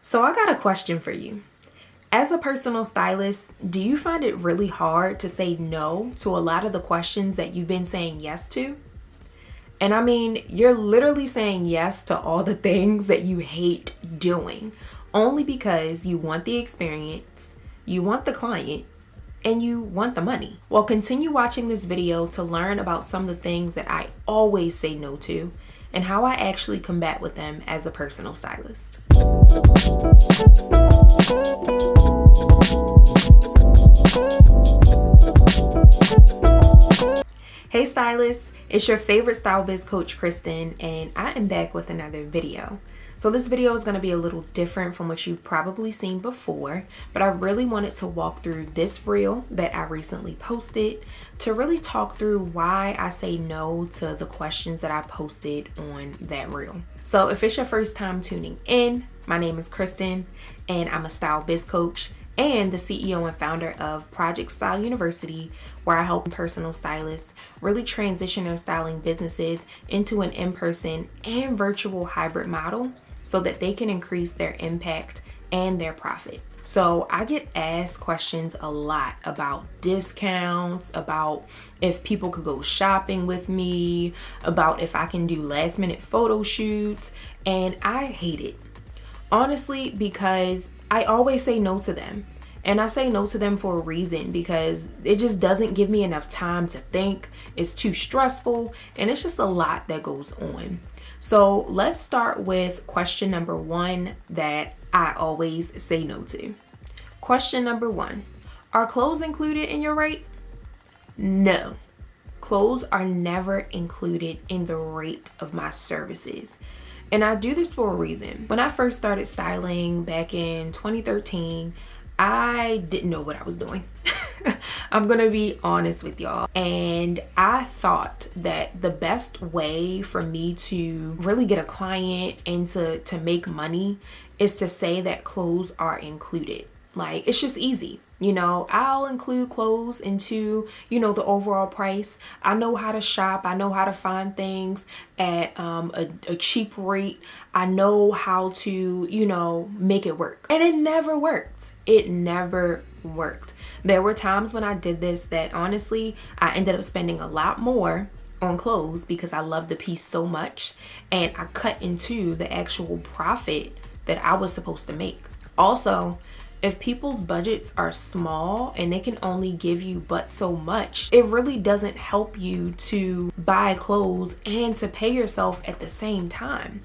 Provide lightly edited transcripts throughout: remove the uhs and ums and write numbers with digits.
So I got a question for you. As a personal stylist, do you find it really hard to say no to a lot of the questions that you've been saying yes to? And I mean, you're literally saying yes to all the things that you hate doing, only because you want the experience, you want the client, and you want the money. Well, continue watching this video to learn about some of the things that I always say no to and how I actually combat with them as a personal stylist. Hey stylists, it's your favorite style biz coach Kristen, and I am back with another video. So this video is going to be a little different from what you've probably seen before, but I really wanted to walk through this reel that I recently posted to really talk through why I say no to the questions that I posted on that reel. So if it's your first time tuning in, my name is Kristen and I'm a style biz coach and the CEO and founder of Project Style University, where I help personal stylists really transition their styling businesses into an in-person and virtual hybrid model so that they can increase their impact and their profit. So I get asked questions a lot about discounts, about if people could go shopping with me, about if I can do last minute photo shoots, and I hate it. Honestly, because I always say no to them. And I say no to them for a reason, because it just doesn't give me enough time to think. It's too stressful and it's just a lot that goes on. So let's start with question number one that I always say no to. Question number one, are clothes included in your rate? No, clothes are never included in the rate of my services. And I do this for a reason. When I first started styling back in 2013, I didn't know what I was doing. I'm gonna be honest with y'all. And I thought that the best way for me to really get a client and to make money is to say that clothes are included. Like, it's just easy. You know, I'll include clothes into, the overall price. I know how to shop. I know how to find things at a cheap rate. I know how to, make it work. And it never worked. It never worked. There were times when I did this that honestly, I ended up spending a lot more on clothes because I love the piece so much. And I cut into the actual profit that I was supposed to make. Also, if people's budgets are small and they can only give you but so much, it really doesn't help you to buy clothes and to pay yourself at the same time.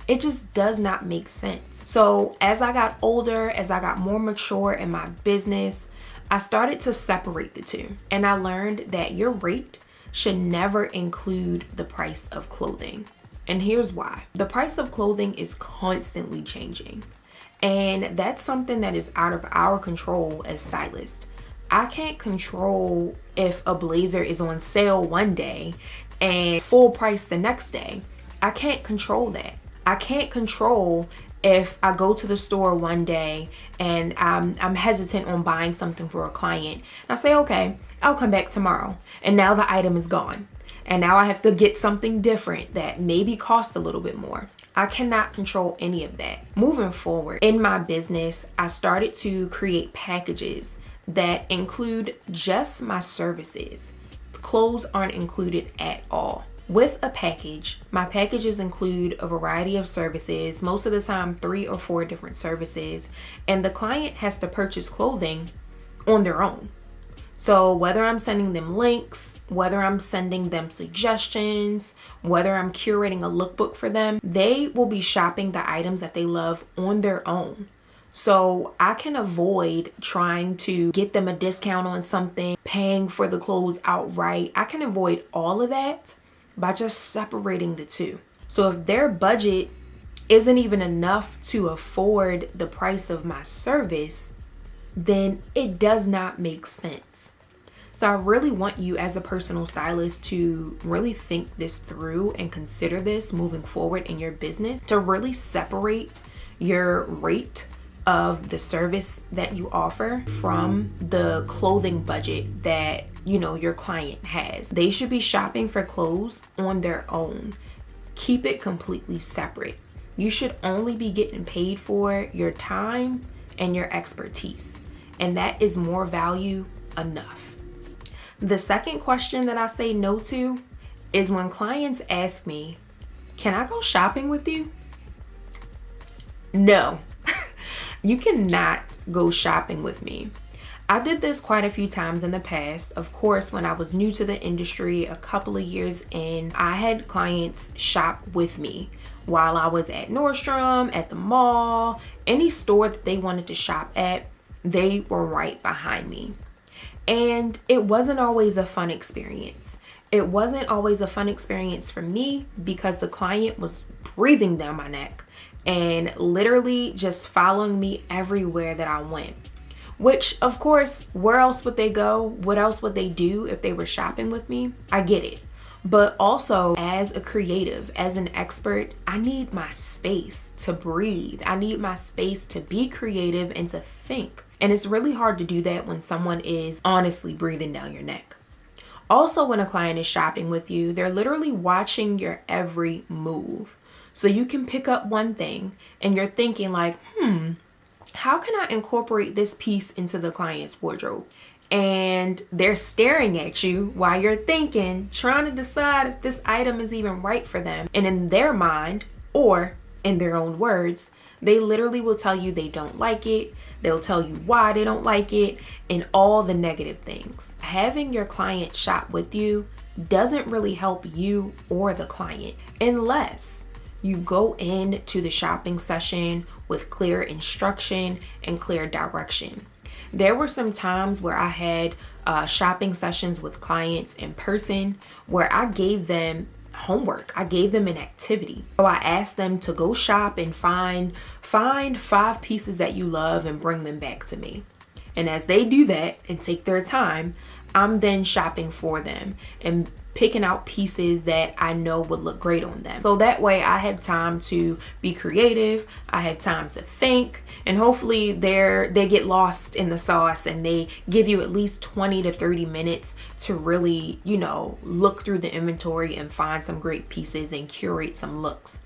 It just does not make sense. So as I got older, as I got more mature in my business, I started to separate the two. And I learned that your rate should never include the price of clothing. And here's why. The price of clothing is constantly changing. And that's something that is out of our control as stylists. I can't control if a blazer is on sale one day and full price the next day. I can't control that. I can't control if I go to the store one day and I'm hesitant on buying something for a client. And I say, okay, I'll come back tomorrow. And now the item is gone. And now I have to get something different that maybe costs a little bit more. I cannot control any of that. Moving forward in my business, I started to create packages that include just my services. Clothes aren't included at all. With a package, my packages include a variety of services, most of the time 3 or 4 different services, and the client has to purchase clothing on their own. So whether I'm sending them links, whether I'm sending them suggestions, whether I'm curating a lookbook for them, they will be shopping the items that they love on their own. So I can avoid trying to get them a discount on something, paying for the clothes outright. I can avoid all of that by just separating the two. So if their budget isn't even enough to afford the price of my service, then it does not make sense. So I really want you as a personal stylist to really think this through and consider this moving forward in your business, to really separate your rate of the service that you offer from the clothing budget that your client has. They should be shopping for clothes on their own. Keep it completely separate. You should only be getting paid for your time and your expertise, and that is more value enough. The second question that I say no to is when clients ask me, can I go shopping with you? No, you cannot go shopping with me. I did this quite a few times in the past. Of course, when I was new to the industry, a couple of years in, I had clients shop with me while I was at Nordstrom, at the mall, any store that they wanted to shop at, they were right behind me. And it wasn't always a fun experience. It wasn't always a fun experience for me because the client was breathing down my neck and literally just following me everywhere that I went. Which, of course, where else would they go? What else would they do if they were shopping with me? I get it. But also, as a creative, as an expert, I need my space to breathe. I need my space to be creative and to think. And it's really hard to do that when someone is honestly breathing down your neck. Also, when a client is shopping with you, they're literally watching your every move. So you can pick up one thing and you're thinking like, how can I incorporate this piece into the client's wardrobe? And they're staring at you while you're thinking, trying to decide if this item is even right for them. And in their mind, or in their own words, they literally will tell you they don't like it. They'll tell you why they don't like it and all the negative things. Having your client shop with you doesn't really help you or the client unless you go into the shopping session with clear instruction and clear direction. There were some times where I had shopping sessions with clients in person where I gave them homework. I gave them an activity. So I asked them to go shop and find 5 pieces that you love and bring them back to me. And as they do that and take their time, I'm then shopping for them and picking out pieces that I know would look great on them. So that way I have time to be creative, I have time to think, and hopefully they get lost in the sauce and they give you at least 20 to 30 minutes to really, look through the inventory and find some great pieces and curate some looks.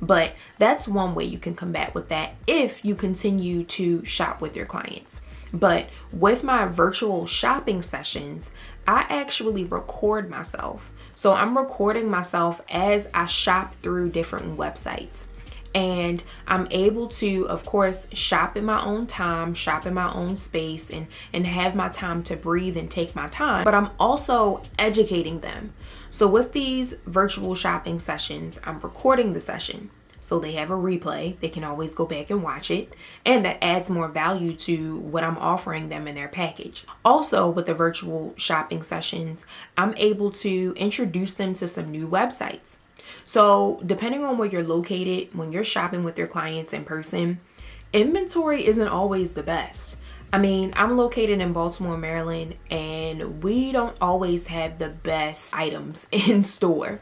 But that's one way you can combat with that if you continue to shop with your clients. But with my virtual shopping sessions, I actually record myself. So I'm recording myself as I shop through different websites. And I'm able to, of course, shop in my own time, shop in my own space, and have my time to breathe and take my time. But I'm also educating them. So with these virtual shopping sessions, I'm recording the session. So they have a replay. They can always go back and watch it. And that adds more value to what I'm offering them in their package. Also, with the virtual shopping sessions, I'm able to introduce them to some new websites. So depending on where you're located, when you're shopping with your clients in person, inventory isn't always the best. I mean, I'm located in Baltimore, Maryland, and we don't always have the best items in store.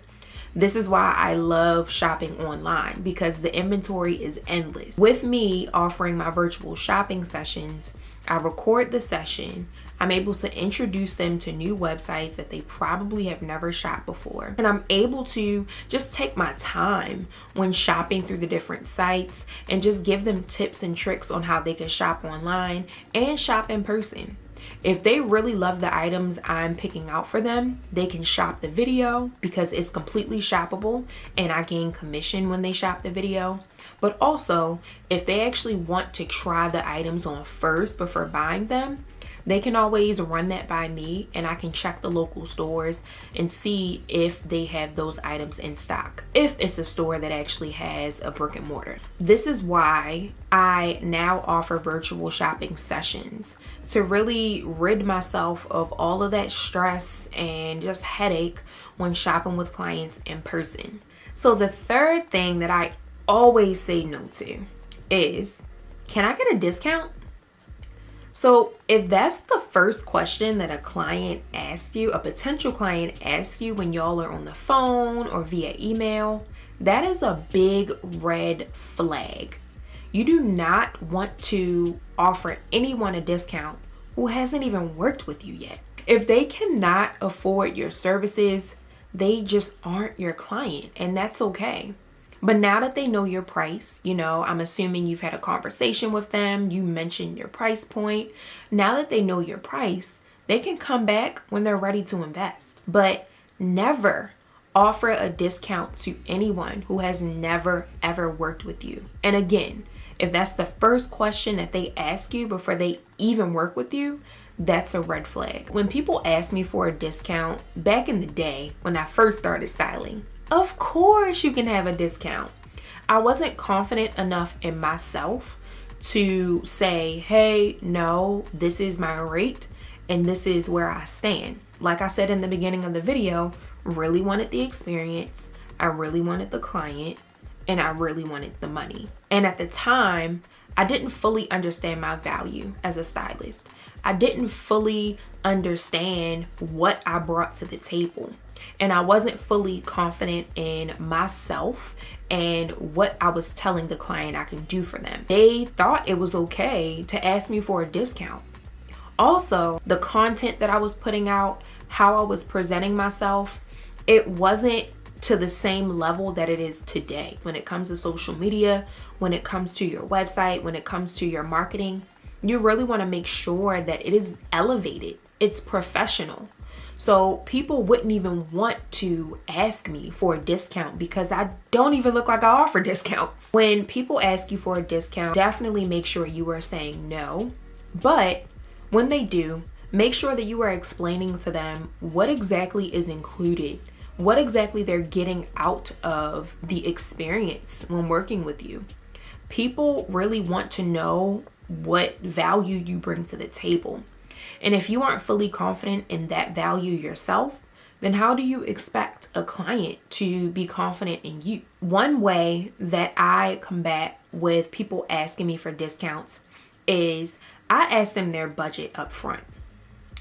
This is why I love shopping online, because the inventory is endless. With me offering my virtual shopping sessions, I record the session. I'm able to introduce them to new websites that they probably have never shopped before. And I'm able to just take my time when shopping through the different sites and just give them tips and tricks on how they can shop online and shop in person. If they really love the items I'm picking out for them, they can shop the video because it's completely shoppable and I gain commission when they shop the video. But also, if they actually want to try the items on first before buying them, they can always run that by me and I can check the local stores and see if they have those items in stock, if it's a store that actually has a brick and mortar. This is why I now offer virtual shopping sessions to really rid myself of all of that stress and just headache when shopping with clients in person. So the third thing that I always say no to is, can I get a discount? So if that's the first question that a client asks you, a potential client asks you when y'all are on the phone or via email, that is a big red flag. You do not want to offer anyone a discount who hasn't even worked with you yet. If they cannot afford your services, they just aren't your client, and that's okay. But now that they know your price, you know, I'm assuming you've had a conversation with them, you mentioned your price point. Now that they know your price, they can come back when they're ready to invest. But never offer a discount to anyone who has never ever worked with you. And again, if that's the first question that they ask you before they even work with you, that's a red flag. When people ask me for a discount back in the day when I first started styling, of course you can have a discount. I wasn't confident enough in myself to say, hey, no, this is my rate and this is where I stand. Like I said in the beginning of the video, really wanted the experience, I really wanted the client, and I really wanted the money. And at the time, I didn't fully understand my value as a stylist. I didn't fully understand what I brought to the table. And I wasn't fully confident in myself and what I was telling the client I can do for them. They thought it was okay to ask me for a discount. Also, the content that I was putting out, how I was presenting myself, it wasn't to the same level that it is today. When it comes to social media, when it comes to your website, when it comes to your marketing, you really want to make sure that it is elevated, it's professional. So people wouldn't even want to ask me for a discount because I don't even look like I offer discounts. When people ask you for a discount, definitely make sure you are saying no. But when they do, make sure that you are explaining to them what exactly is included, what exactly they're getting out of the experience when working with you. People really want to know what value you bring to the table. And if you aren't fully confident in that value yourself, then how do you expect a client to be confident in you? One way that I combat with people asking me for discounts is I ask them their budget up front.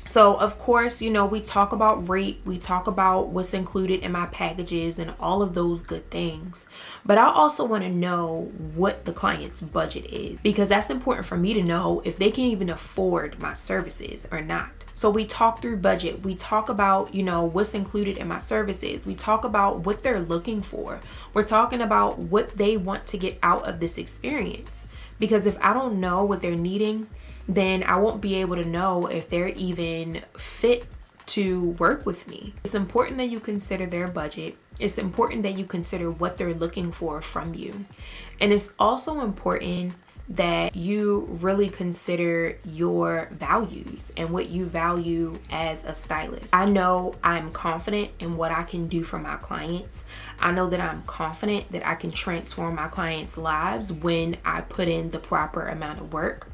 So of course, you know, we talk about rate, we talk about what's included in my packages and all of those good things. But I also want to know what the client's budget is, because that's important for me to know if they can even afford my services or not. So we talk through budget, we talk about, you know, what's included in my services, we talk about what they're looking for, we're talking about what they want to get out of this experience. Because if I don't know what they're needing, then I won't be able to know if they're even fit to work with me. It's important that you consider their budget. It's important that you consider what they're looking for from you. And it's also important that you really consider your values and what you value as a stylist. I know I'm confident in what I can do for my clients. I know that I'm confident that I can transform my clients' lives when I put in the proper amount of work.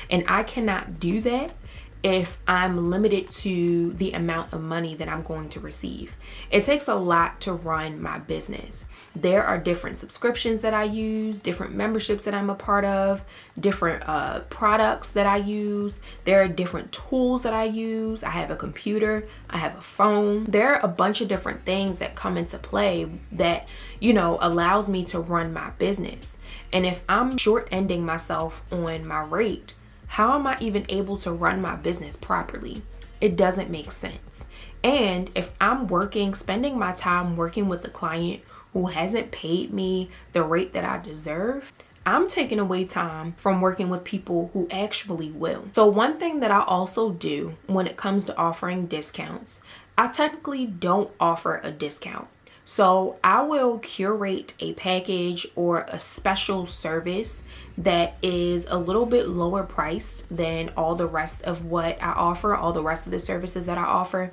And I cannot do that if I'm limited to the amount of money that I'm going to receive. It takes a lot to run my business. There are different subscriptions that I use, different memberships that I'm a part of, different products that I use. There are different tools that I use. I have a computer, I have a phone. There are a bunch of different things that come into play that, you know, allows me to run my business. And if I'm short-ending myself on my rate, how am I even able to run my business properly? It doesn't make sense. And if I'm spending my time working with a client who hasn't paid me the rate that I deserve, I'm taking away time from working with people who actually will. So one thing that I also do when it comes to offering discounts, I technically don't offer a discount. So I will curate a package or a special service that is a little bit lower priced than all the rest of what I offer, all the rest of the services that I offer.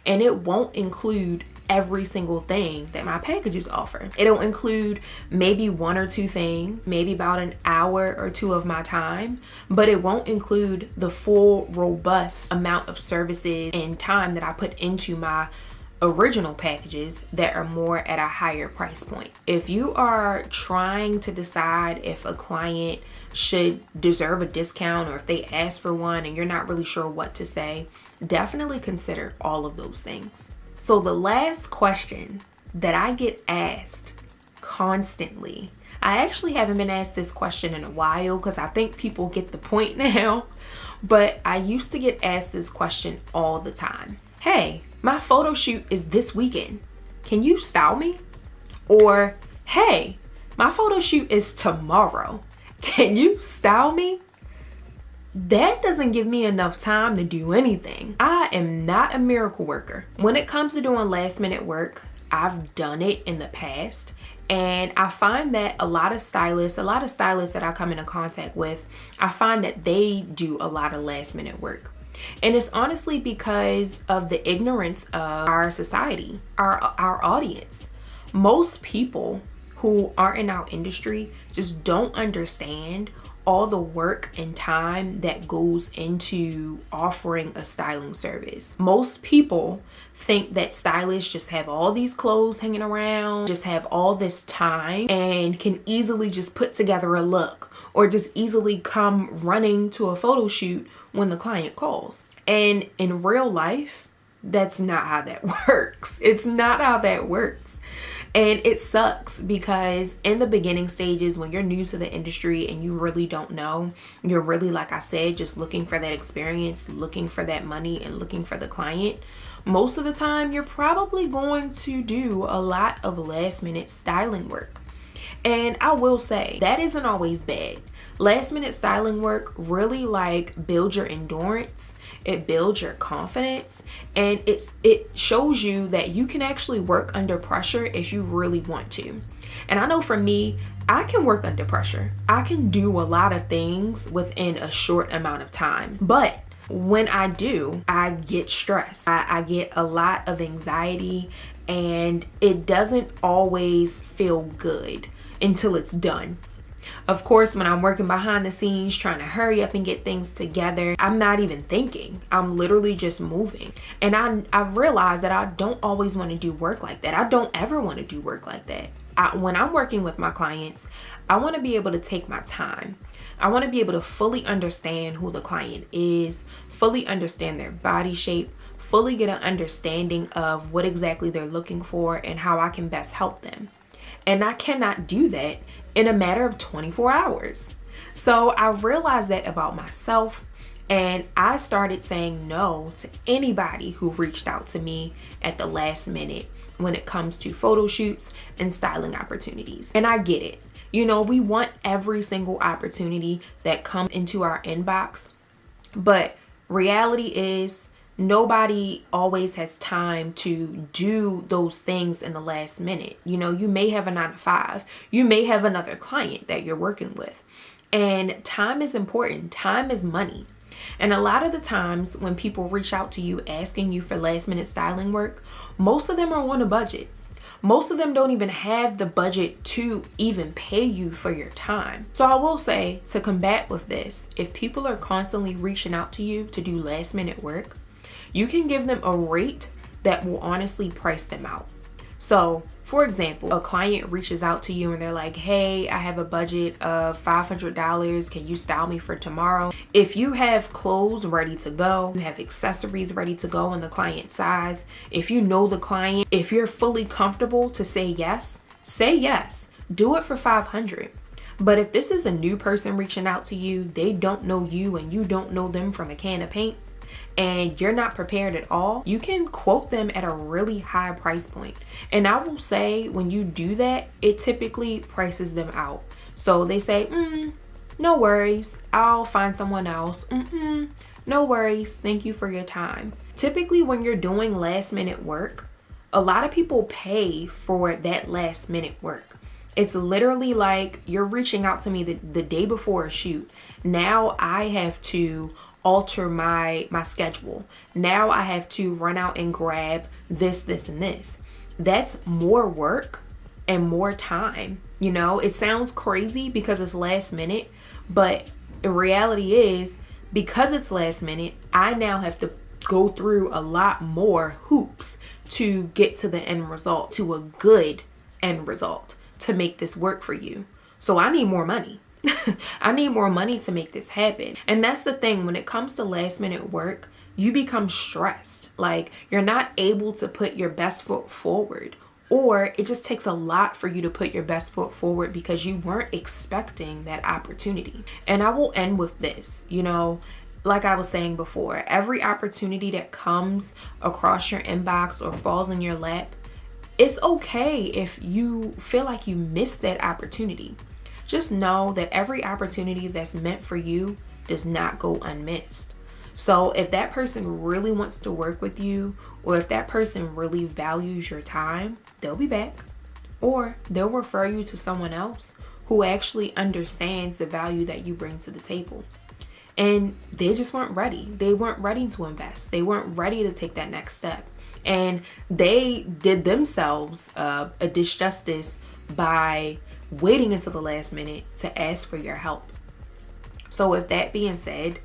And it won't include every single thing that my packages offer. It'll include maybe one or two things, maybe about an hour or two of my time, but it won't include the full robust amount of services and time that I put into my original packages that are more at a higher price point. If you are trying to decide if a client should deserve a discount or if they ask for one and you're not really sure what to say, definitely consider all of those things. So the last question that I get asked constantly, I actually haven't been asked this question in a while because I think people get the point now, but I used to get asked this question all the time. Hey, my photo shoot is this weekend. Can you style me? Or, hey, My photo shoot is tomorrow. Can you style me? That doesn't give me enough time to do anything. I am not a miracle worker. When it comes to doing last minute work, I've done it in the past, and I find that a lot of stylists that I come into contact with, I find that they do a lot of last minute work. And it's honestly because of the ignorance of our society, our audience. Most people who aren't in our industry just don't understand all the work and time that goes into offering a styling service. Most people think that stylists just have all these clothes hanging around, just have all this time, and can easily just put together a look, or just easily come running to a photo shoot when the client calls. And in real life, that's not how that works. It's not how that works. And it sucks because in the beginning stages, when you're new to the industry and you really don't know, you're really, like I said, just looking for that experience, looking for that money, and looking for the client. Most of the time, you're probably going to do a lot of last minute styling work. And I will say that isn't always bad. Last minute styling work really builds your endurance, it builds your confidence, and it shows you that you can actually work under pressure if you really want to. And I know for me, I can work under pressure. I can do a lot of things within a short amount of time. But when I do, I get stressed. I get a lot of anxiety, and it doesn't always feel good until it's done. Of course, when I'm working behind the scenes, trying to hurry up and get things together, I'm not even thinking. I'm literally just moving. And I realize that I don't always want to do work like that. I don't ever want to do work like that. When I'm working with my clients, I want to be able to take my time. I want to be able to fully understand who the client is, fully understand their body shape, fully get an understanding of what exactly they're looking for and how I can best help them. And I cannot do that in a matter of 24 hours. So I realized that about myself, and I started saying no to anybody who reached out to me at the last minute when it comes to photo shoots and styling opportunities. And I get it. You know, we want every single opportunity that comes into our inbox, but reality is nobody always has time to do those things in the last minute. You know, you may have a 9-to-5, you may have another client that you're working with, and time is important. Time is money. And a lot of the times when people reach out to you asking you for last minute styling work, most of them are on a budget. Most of them don't even have the budget to even pay you for your time. So I will say, to combat with this, if people are constantly reaching out to you to do last minute work, you can give them a rate that will honestly price them out. So, for example, a client reaches out to you and they're like, hey, I have a budget of $500. Can you style me for tomorrow? If you have clothes ready to go, you have accessories ready to go in the client's size, if you know the client, if you're fully comfortable to say yes, say yes. Do it for $500. But if this is a new person reaching out to you, they don't know you and you don't know them from a can of paint, and you're not prepared at all, you can quote them at a really high price point. And I will say, when you do that, it typically prices them out. So they say, no worries, I'll find someone else. No worries, thank you for your time. Typically, when you're doing last minute work, a lot of people pay for that last minute work. It's literally like you're reaching out to me the day before a shoot. Now I have to alter my schedule. Now I have to run out and grab this, and this. That's more work and more time. You know, it sounds crazy because it's last minute, but the reality is, because it's last minute, I now have to go through a lot more hoops to get to the end result, to a good end result, to make this work for you. So I need more money. I need more money to make this happen. And that's the thing, when it comes to last minute work, you become stressed. Like, you're not able to put your best foot forward, or it just takes a lot for you to put your best foot forward because you weren't expecting that opportunity. And I will end with this, you know, like I was saying before, every opportunity that comes across your inbox or falls in your lap, It's okay if you feel like you missed that opportunity. Just know that every opportunity that's meant for you does not go unmissed. So if that person really wants to work with you, or if that person really values your time, they'll be back. Or they'll refer you to someone else who actually understands the value that you bring to the table. And they just weren't ready. They weren't ready to invest. They weren't ready to take that next step. And they did themselves a disjustice by waiting until the last minute to ask for your help. So with that being said,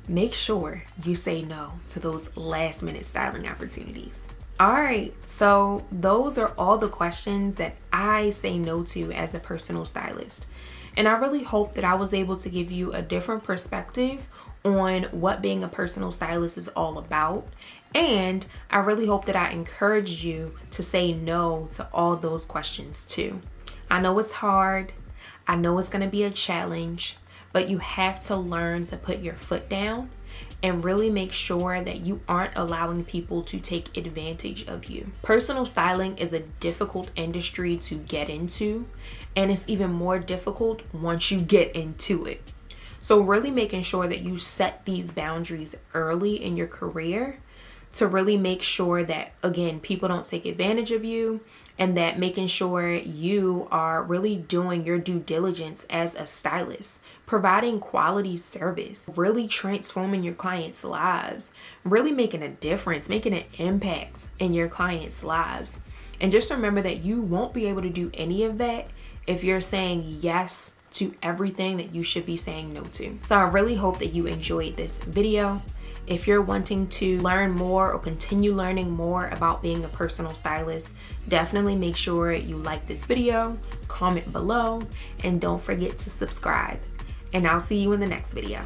make sure you say no to those last minute styling opportunities. All right, so those are all the questions that I say no to as a personal stylist. And I really hope that I was able to give you a different perspective on what being a personal stylist is all about. And I really hope that I encouraged you to say no to all those questions too. I know it's hard. I know it's going to be a challenge, but you have to learn to put your foot down and really make sure that you aren't allowing people to take advantage of you. Personal styling is a difficult industry to get into, and it's even more difficult once you get into it. So really making sure that you set these boundaries early in your career to really make sure that, again, people don't take advantage of you, and that making sure you are really doing your due diligence as a stylist, providing quality service, really transforming your clients' lives, really making a difference, making an impact in your clients' lives. And just remember that you won't be able to do any of that if you're saying yes to everything that you should be saying no to. So I really hope that you enjoyed this video. If you're wanting to learn more or continue learning more about being a personal stylist, definitely make sure you like this video, comment below, and don't forget to subscribe. And I'll see you in the next video.